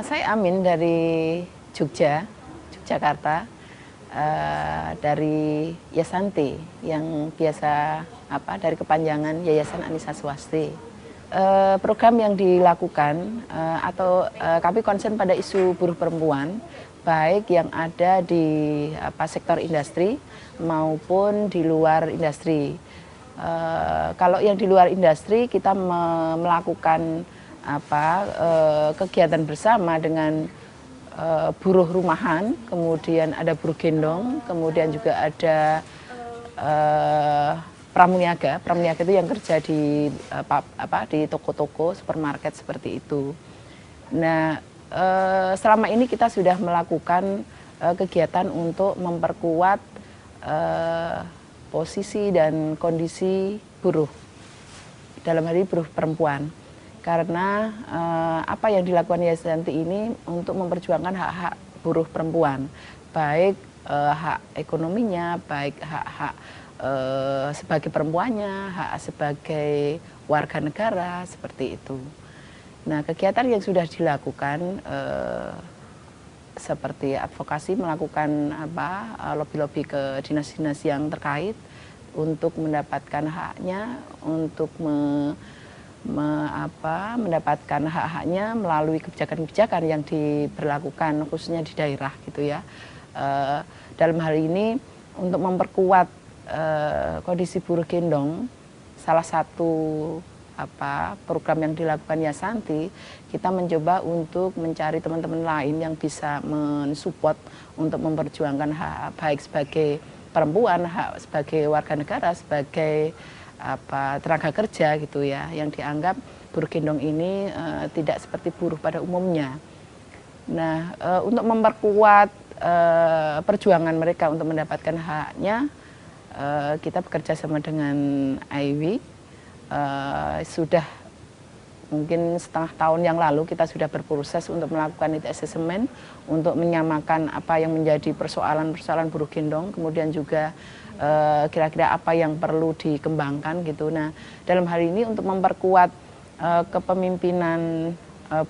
Saya Amin dari Yogyakarta, dari Yasanti yang biasa dari kepanjangan Yayasan Anissa Swasti. Program yang dilakukan atau kami konsen pada isu buruh perempuan, baik yang ada di sektor industri maupun di luar industri. Kalau yang di luar industri kita melakukan kegiatan bersama dengan buruh rumahan, kemudian ada buruh gendong, kemudian juga ada pramuniaga. Pramuniaga itu yang kerja di toko-toko, supermarket seperti itu. Nah, selama ini kita sudah melakukan kegiatan untuk memperkuat posisi dan kondisi buruh, dalam hal ini buruh perempuan. Karena apa yang dilakukan Yasanti ini untuk memperjuangkan hak-hak buruh perempuan, baik hak ekonominya, baik hak-hak sebagai perempuannya, hak sebagai warga negara, seperti itu. Nah, kegiatan yang sudah dilakukan seperti advokasi, melakukan lobby-lobby ke dinas-dinas yang terkait untuk mendapatkan haknya, untuk mendapatkan hak-haknya melalui kebijakan-kebijakan yang diberlakukan khususnya di daerah gitu ya. Dalam hal ini untuk memperkuat kondisi buruh gendong, salah satu program yang dilakukan Yasanti, kita mencoba untuk mencari teman-teman lain yang bisa mensupport untuk memperjuangkan hak baik sebagai perempuan, hak sebagai warga negara, sebagai tenaga kerja gitu ya, yang dianggap buruh gendong ini tidak seperti buruh pada umumnya. Nah, untuk memperkuat perjuangan mereka untuk mendapatkan haknya, kita bekerja sama dengan IW. Sudah mungkin setengah tahun yang lalu kita sudah berproses untuk melakukan needs assessment untuk menyamakan apa yang menjadi persoalan-persoalan buruh gendong, kemudian juga kira-kira apa yang perlu dikembangkan gitu. Nah, dalam hal ini untuk memperkuat kepemimpinan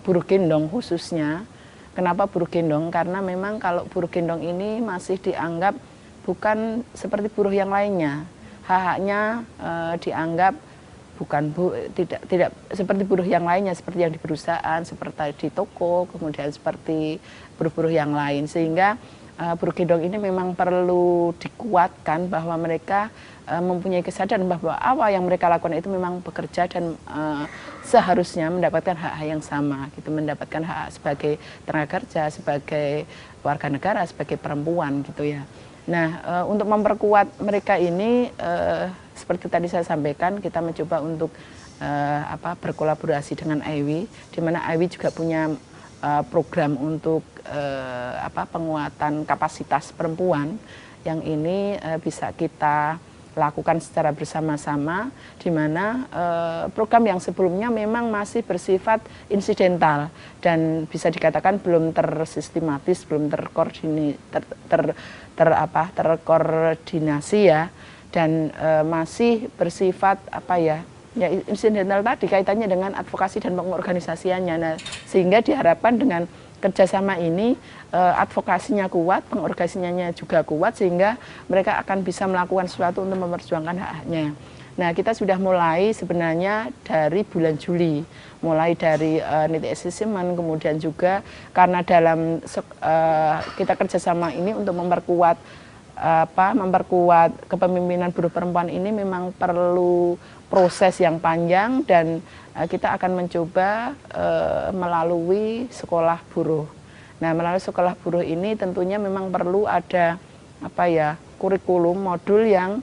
buruh gendong khususnya. Kenapa buruh gendong? Karena memang kalau buruh gendong ini masih dianggap bukan seperti buruh yang lainnya. Hak-haknya dianggap tidak seperti buruh yang lainnya, seperti yang di perusahaan, seperti di toko, kemudian seperti buruh-buruh yang lain. Sehingga buruh gendong ini memang perlu dikuatkan bahwa mereka mempunyai kesadaran bahwa apa yang mereka lakukan itu memang bekerja dan seharusnya mendapatkan hak-hak yang sama, gitu, mendapatkan hak sebagai tenaga kerja, sebagai warga negara, sebagai perempuan gitu ya. Nah, untuk memperkuat mereka ini seperti tadi saya sampaikan, kita mencoba untuk berkolaborasi dengan IW, di mana IW juga punya program untuk penguatan kapasitas perempuan yang ini bisa kita lakukan secara bersama-sama, di mana program yang sebelumnya memang masih bersifat insidental dan bisa dikatakan belum tersistematis, belum terkoordinasi ya, dan masih bersifat insidental tadi kaitannya dengan advokasi dan pengorganisasiannya. Nah, sehingga diharapkan dengan kerjasama ini advokasinya kuat, pengorganisasinya juga kuat, sehingga mereka akan bisa melakukan sesuatu untuk memperjuangkan hak-haknya. Nah, kita sudah mulai sebenarnya dari bulan Juli, mulai dari needs assessment, kemudian juga karena dalam kita kerjasama ini untuk memperkuat kepemimpinan buruh perempuan ini memang perlu proses yang panjang, dan kita akan mencoba melalui sekolah buruh. Nah, melalui sekolah buruh ini tentunya memang perlu ada kurikulum modul yang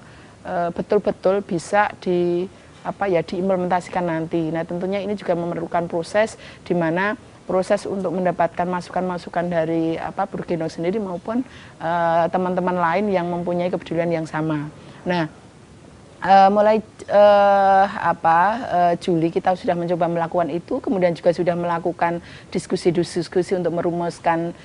betul-betul bisa diimplementasikan nanti. Nah, tentunya ini juga memerlukan proses di mana proses untuk mendapatkan masukan-masukan dari buruh gendong sendiri maupun teman-teman lain yang mempunyai kepedulian yang sama. Nah, Mulai Juli kita sudah mencoba melakukan itu, kemudian juga sudah melakukan diskusi-diskusi untuk merumuskan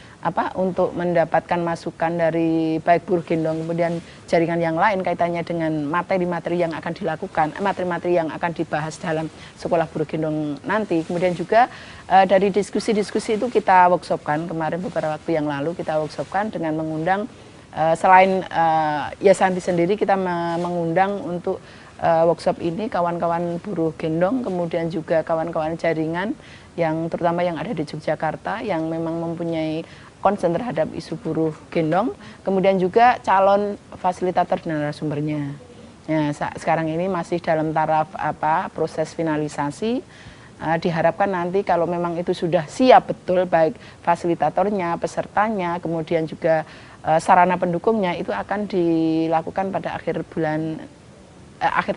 untuk mendapatkan masukan dari baik buruh gendong kemudian jaringan yang lain kaitannya dengan materi-materi yang akan dilakukan, materi-materi yang akan dibahas dalam sekolah buruh gendong nanti. Kemudian juga dari diskusi-diskusi itu kita workshopkan kemarin beberapa waktu yang lalu kita workshopkan dengan mengundang selain Yasanti sendiri kita mengundang untuk workshop ini kawan-kawan buruh gendong, kemudian juga kawan-kawan jaringan yang terutama yang ada di Yogyakarta yang memang mempunyai concern terhadap isu buruh gendong, kemudian juga calon fasilitator dan narasumbernya. Ya, sekarang ini masih dalam taraf proses finalisasi. Diharapkan nanti kalau memang itu sudah siap betul baik fasilitatornya, pesertanya, kemudian juga sarana pendukungnya itu akan dilakukan pada akhir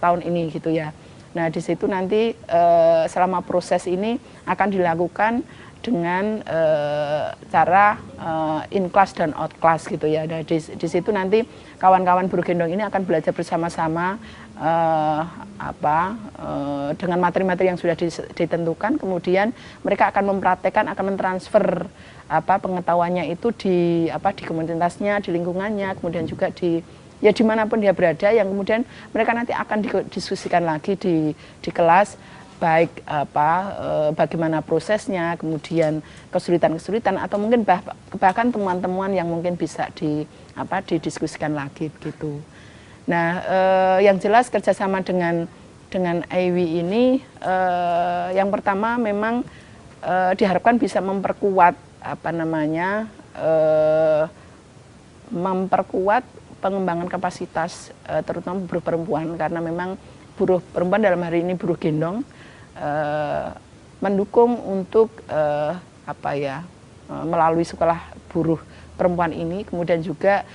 tahun ini gitu ya. Nah di situ nanti selama proses ini akan dilakukan dengan cara in class dan out class gitu ya. Nah, di situ nanti kawan-kawan buruh gendong ini akan belajar bersama-sama dengan materi-materi yang sudah ditentukan, kemudian mereka akan mempraktekkan, akan mentransfer pengetahuannya itu di komunitasnya, di lingkungannya, kemudian juga dimanapun dia berada, yang kemudian mereka nanti akan didiskusikan lagi di kelas baik bagaimana prosesnya, kemudian kesulitan-kesulitan atau mungkin bahkan temuan-temuan yang mungkin bisa didiskusikan lagi begitu. Nah, yang jelas kerjasama dengan IWI ini yang pertama memang diharapkan bisa memperkuat memperkuat pengembangan kapasitas terutama buruh perempuan, karena memang buruh perempuan dalam hari ini buruh gendong mendukung untuk melalui sekolah buruh perempuan ini, kemudian juga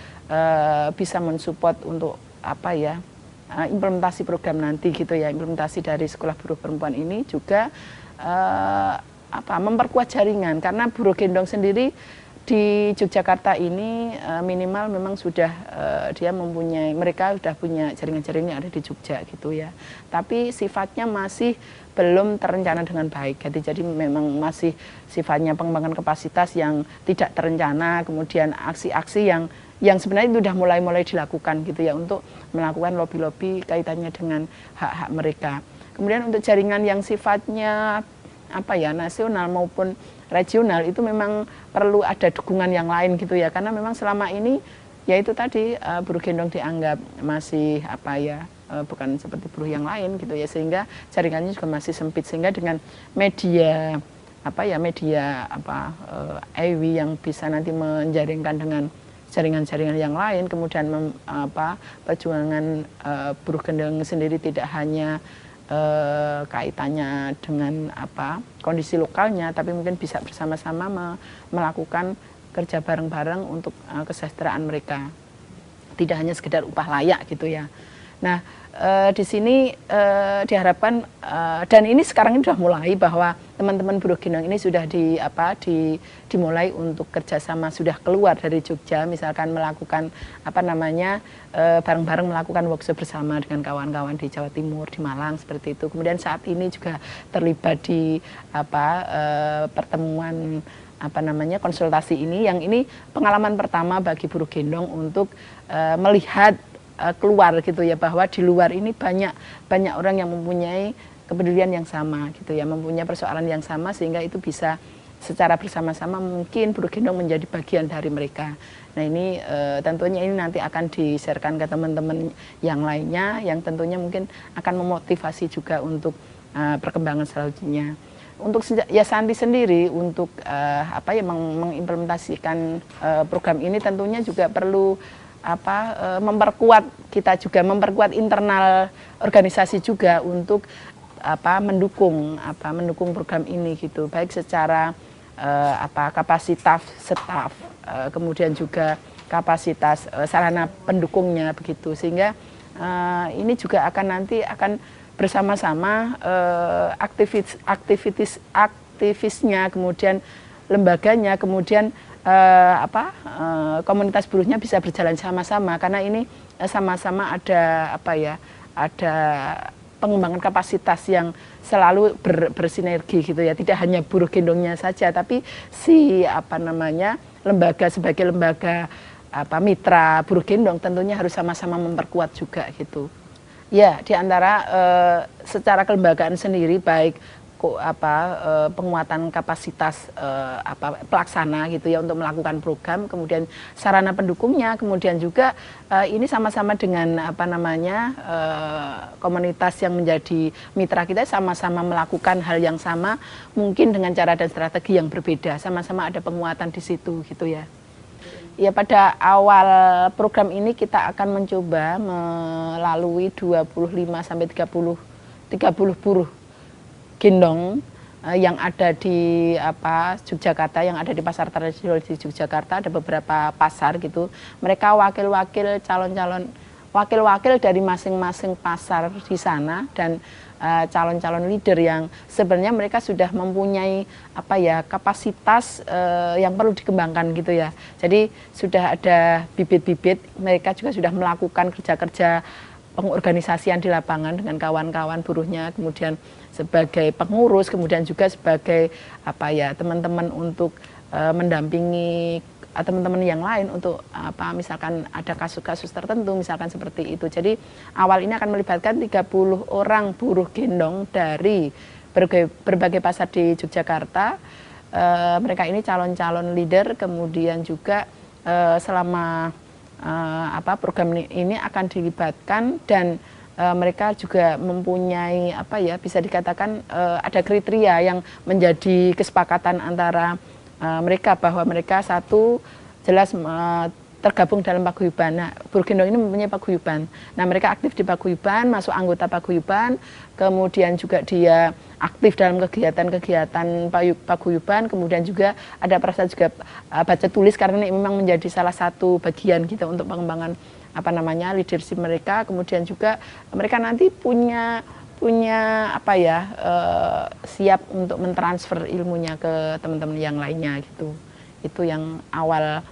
bisa mensupport untuk implementasi program nanti gitu ya, implementasi dari sekolah buruh perempuan ini juga memperkuat jaringan, karena buruh gendong sendiri di Yogyakarta ini minimal memang sudah mereka sudah punya jaringan-jaringan yang ada di Jogja gitu ya. Tapi sifatnya masih belum terencana dengan baik. Jadi memang masih sifatnya pengembangan kapasitas yang tidak terencana, kemudian aksi-aksi yang sebenarnya itu sudah mulai dilakukan gitu ya untuk melakukan lobby-lobby kaitannya dengan hak-hak mereka. Kemudian untuk jaringan yang sifatnya nasional maupun regional itu memang perlu ada dukungan yang lain gitu ya, karena memang selama ini ya itu tadi buruh gendong dianggap masih bukan seperti buruh yang lain gitu ya, sehingga jaringannya juga masih sempit, sehingga dengan media IWI yang bisa nanti menjaringkan dengan jaringan-jaringan yang lain, kemudian perjuangan buruh gendong sendiri tidak hanya kaitannya dengan kondisi lokalnya, tapi mungkin bisa bersama-sama melakukan kerja bareng-bareng untuk kesejahteraan mereka, tidak hanya sekedar upah layak gitu ya. Nah di sini diharapkan dan ini sekarang ini sudah mulai bahwa teman-teman buruh gendong ini sudah dimulai untuk kerjasama, sudah keluar dari Jogja, misalkan melakukan bareng-bareng melakukan workshop bersama dengan kawan-kawan di Jawa Timur, di Malang seperti itu. Kemudian saat ini juga terlibat di pertemuan konsultasi ini, yang ini pengalaman pertama bagi buruh gendong untuk melihat keluar gitu ya, bahwa di luar ini banyak orang yang mempunyai kepedulian yang sama gitu ya, mempunyai persoalan yang sama, sehingga itu bisa secara bersama-sama mungkin buruh gendong menjadi bagian dari mereka. Nah ini tentunya ini nanti akan di-sharekan ke teman-teman yang lainnya, yang tentunya mungkin akan memotivasi juga untuk perkembangan selanjutnya. Untuk Yasanti sendiri untuk mengimplementasikan program ini tentunya juga perlu memperkuat, kita juga memperkuat internal organisasi juga untuk mendukung program ini gitu, baik secara kapasitas staf, kemudian juga kapasitas sarana pendukungnya begitu, sehingga ini juga nanti akan bersama-sama aktivisnya, kemudian lembaganya, kemudian komunitas buruhnya bisa berjalan sama-sama, karena ini sama-sama ada ada pengembangan kapasitas yang selalu bersinergi gitu ya, tidak hanya buruh gendongnya saja, tapi si lembaga sebagai lembaga mitra buruh gendong tentunya harus sama-sama memperkuat juga gitu. Ya, di antara secara kelembagaan sendiri baik penguatan kapasitas pelaksana gitu ya untuk melakukan program, kemudian sarana pendukungnya, kemudian juga ini sama-sama dengan komunitas yang menjadi mitra kita sama-sama melakukan hal yang sama, mungkin dengan cara dan strategi yang berbeda, sama-sama ada penguatan di situ gitu ya. Ya, pada awal program ini kita akan mencoba melalui 25 sampai 30 buruh gendong yang ada di Yogyakarta, yang ada di pasar tradisional di Yogyakarta, ada beberapa pasar gitu. Mereka wakil-wakil dari masing-masing pasar di sana, dan calon-calon leader yang sebenarnya mereka sudah mempunyai kapasitas yang perlu dikembangkan gitu ya. Jadi sudah ada bibit-bibit, mereka juga sudah melakukan kerja-kerja pengorganisasian di lapangan dengan kawan-kawan buruhnya, kemudian sebagai pengurus, kemudian juga sebagai teman-teman untuk mendampingi teman-teman yang lain untuk misalkan ada kasus-kasus tertentu, misalkan seperti itu. Jadi awal ini akan melibatkan 30 orang buruh gendong dari berbagai pasar di Yogyakarta. Mereka ini calon-calon leader, kemudian juga selama program ini akan dilibatkan, dan mereka juga mempunyai bisa dikatakan ada kriteria yang menjadi kesepakatan antara mereka, bahwa mereka satu jelas tergabung dalam paguyuban. Nah, buruh gendong ini mempunyai paguyuban. Nah, mereka aktif di paguyuban, masuk anggota paguyuban, kemudian juga dia aktif dalam kegiatan-kegiatan paguyuban, kemudian juga ada perasa juga baca tulis, karena ini memang menjadi salah satu bagian gitu untuk pengembangan leadership mereka. Kemudian juga mereka nanti punya siap untuk mentransfer ilmunya ke teman-teman yang lainnya gitu. Itu yang awal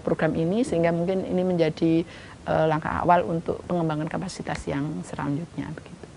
program ini, sehingga mungkin ini menjadi langkah awal untuk pengembangan kapasitas yang selanjutnya begitu.